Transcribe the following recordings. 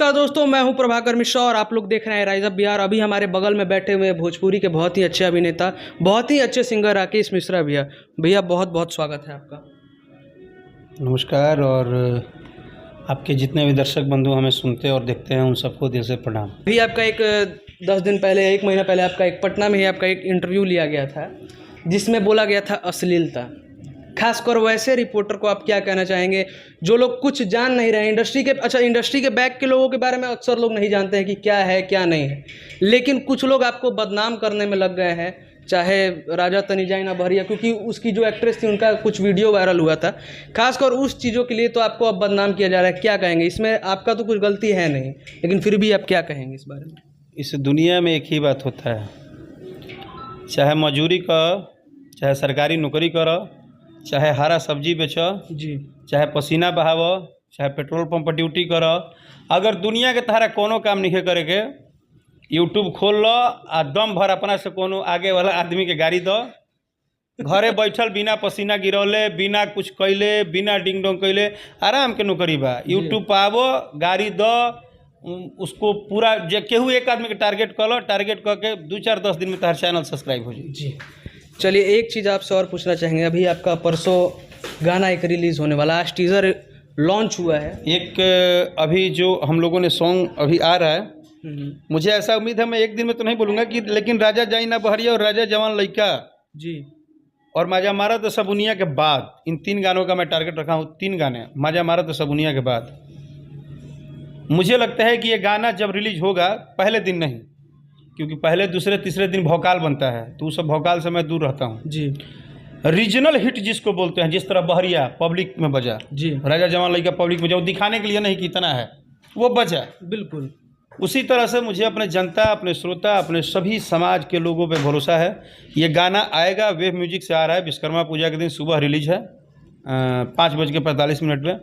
नमस्कार दोस्तों, मैं हूं प्रभाकर मिश्रा और आप लोग देख रहे हैं राइज अप बिहार। अभी हमारे बगल में बैठे हुए भोजपुरी के बहुत ही अच्छे अभिनेता, बहुत ही अच्छे सिंगर राकेश मिश्रा भैया। भैया बहुत बहुत स्वागत है आपका। नमस्कार। और आपके जितने भी दर्शक बंधु हमें सुनते और देखते हैं उन सबको दिल से प्रणाम। भैया आपका एक 10 दिन पहले, 1 महीना पहले आपका एक पटना में ही आपका एक इंटरव्यू लिया गया था जिसमें बोला गया था अश्लीलता। खासकर वैसे रिपोर्टर को आप क्या कहना चाहेंगे जो लोग कुछ जान नहीं रहे इंडस्ट्री के? अच्छा, इंडस्ट्री के बैक के लोगों के बारे में अक्सर लोग नहीं जानते हैं कि क्या है क्या नहीं है, लेकिन कुछ लोग आपको बदनाम करने में लग गए हैं। चाहे राजा तनिजाई बहरिया, क्योंकि उसकी जो एक्ट्रेस थी उनका कुछ वीडियो वायरल हुआ था, खासकर उस चीज़ों के लिए तो आपको अब बदनाम किया जा रहा है। क्या कहेंगे इसमें? आपका तो कुछ गलती है नहीं, लेकिन फिर भी आप क्या कहेंगे इस बारे में? इस दुनिया में एक ही बात होता है, चाहे मजदूरी करो, चाहे सरकारी नौकरी करो, चाहे हरा सब्जी बेचो जी, चाहे पसीना बहावो, चाहे पेट्रोल पंप पर ड्यूटी करो, अगर दुनिया के तहरा कोनो काम नहीं करे के, यूट्यूब खोल लो आ दम भर अपना से कोनो आगे वाला आदमी के गाड़ी दो, घरे बैठल बिना पसीना गिरौले, बिना कुछ कैले, बिना डिंग डोंग कैले आराम के नौकरी बा। यूट्यूब पर आवो, गाड़ी दो, उसको पूरा जे केहू एक आदमी के टारगेट कर लो, टारगेट करके 2-4-10 दिन में तुम्हारा चैनल सब्सक्राइब हो जाए। जी, चलिए एक चीज़ आपसे और पूछना चाहेंगे। अभी आपका परसों गाना एक रिलीज़ होने वाला, आज टीज़र लॉन्च हुआ है। एक अभी जो हम लोगों ने सॉन्ग अभी आ रहा है, मुझे ऐसा उम्मीद है, मैं एक दिन में तो नहीं बोलूँगा कि, लेकिन राजा जाई ना बहरिया और राजा जवान लइका जी और माजा मारा तो सबुनिया के बाद, इन 3 गानों का मैं टारगेट रखा हूँ। 3 गाने, माजा मारा तो सबुनिया के बाद। मुझे लगता है कि ये गाना जब रिलीज होगा, पहले दिन नहीं, क्योंकि पहले दूसरे तीसरे दिन भौकाल बनता है, तो उस सब भौकाल से मैं दूर रहता हूँ। जी, रीजनल हिट जिसको बोलते हैं, जिस तरह बहरिया पब्लिक में बजा, जी, राजा जवान लइका पब्लिक में बजा, वो दिखाने के लिए नहीं कि इतना है, वो बजा। बिल्कुल। उसी तरह से मुझे अपने जनता, अपने श्रोता, अपने सभी समाज के लोगों पे भरोसा है। ये गाना आएगा, वेव म्यूजिक से आ रहा है, विश्वकर्मा पूजा के दिन सुबह रिलीज है 5:45 में।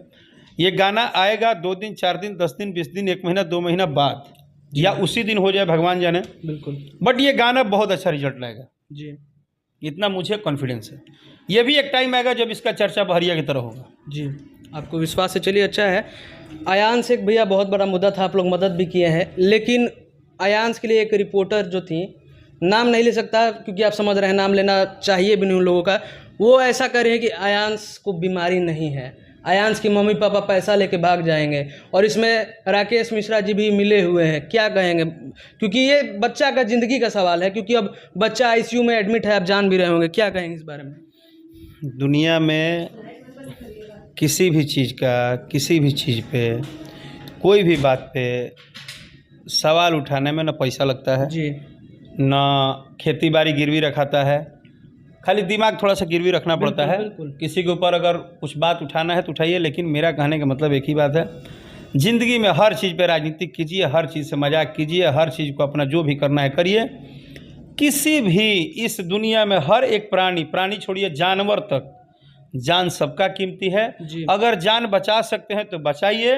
ये गाना आएगा 2 दिन, 4 दिन, 10 दिन, 20 दिन, 1 महीना, 2 महीना बाद, या उसी दिन हो जाए, भगवान जाने। बिल्कुल, बट ये गाना बहुत अच्छा रिजल्ट लाएगा, जी इतना मुझे कॉन्फिडेंस है। ये भी एक टाइम आएगा जब इसका चर्चा बहरिया की तरह होगा। जी, आपको विश्वास है। चलिए अच्छा है। आयांश एक भैया बहुत बड़ा मुद्दा था, आप लोग मदद भी किए हैं, लेकिन आयांश के लिए एक रिपोर्टर जो थी, नाम नहीं ले सकता क्योंकि आप समझ रहे हैं, नाम लेना चाहिए भी नहीं उन लोगों का, वो ऐसा कर रहे हैं कि आयांश को बीमारी नहीं है, आयांश की मम्मी पापा पैसा लेके भाग जाएंगे, और इसमें राकेश मिश्रा जी भी मिले हुए हैं। क्या कहेंगे? क्योंकि ये बच्चा का ज़िंदगी का सवाल है, क्योंकि अब बच्चा आईसीयू में एडमिट है, आप जान भी रहे होंगे। क्या कहेंगे इस बारे में? दुनिया में किसी भी चीज़ का, किसी भी चीज़ पे, कोई भी बात पे सवाल उठाने में ना पैसा लगता है, जी, ना खेती बाड़ी गिरवी रखाता है, खाली दिमाग थोड़ा सा गिरवी रखना पड़ता है। बिल्कुल। किसी के ऊपर अगर कुछ बात उठाना है तो उठाइए, लेकिन मेरा कहने का मतलब एक ही बात है, ज़िंदगी में हर चीज़ पे राजनीति कीजिए, हर चीज़ से मजाक कीजिए, हर चीज़ को अपना जो भी करना है करिए। किसी भी इस दुनिया में हर एक प्राणी छोड़िए जानवर तक, जान सबका कीमती है। अगर जान बचा सकते हैं तो बचाइए,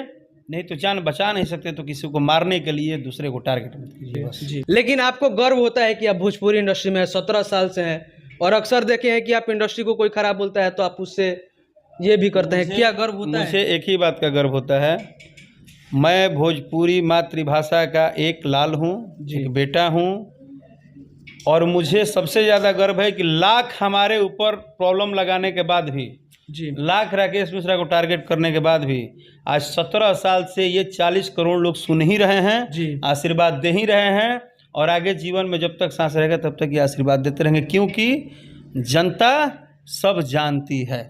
नहीं तो जान बचा नहीं सकते तो किसी को मारने के लिए दूसरे को टारगेट मत कीजिए बस। जी, लेकिन आपको गर्व होता है कि आप भोजपुरी इंडस्ट्री में 17 साल से हैं, और अक्सर देखे हैं कि आप इंडस्ट्री को कोई खराब बोलता है तो आप उससे ये भी करते हैं। क्या गर्व होता है? मुझे एक ही बात का गर्व होता है, मैं भोजपुरी मातृभाषा का एक लाल हूँ, एक बेटा हूँ, और मुझे सबसे ज़्यादा गर्व है कि लाख हमारे ऊपर प्रॉब्लम लगाने के बाद भी, जी, लाख राकेश मिश्रा को टारगेट करने के बाद भी, आज 17 साल से ये 40 करोड़ लोग सुन ही रहे हैं, आशीर्वाद दे ही रहे हैं, और आगे जीवन में जब तक सांस रहेगा तब तक ये आशीर्वाद देते रहेंगे, क्योंकि जनता सब जानती है।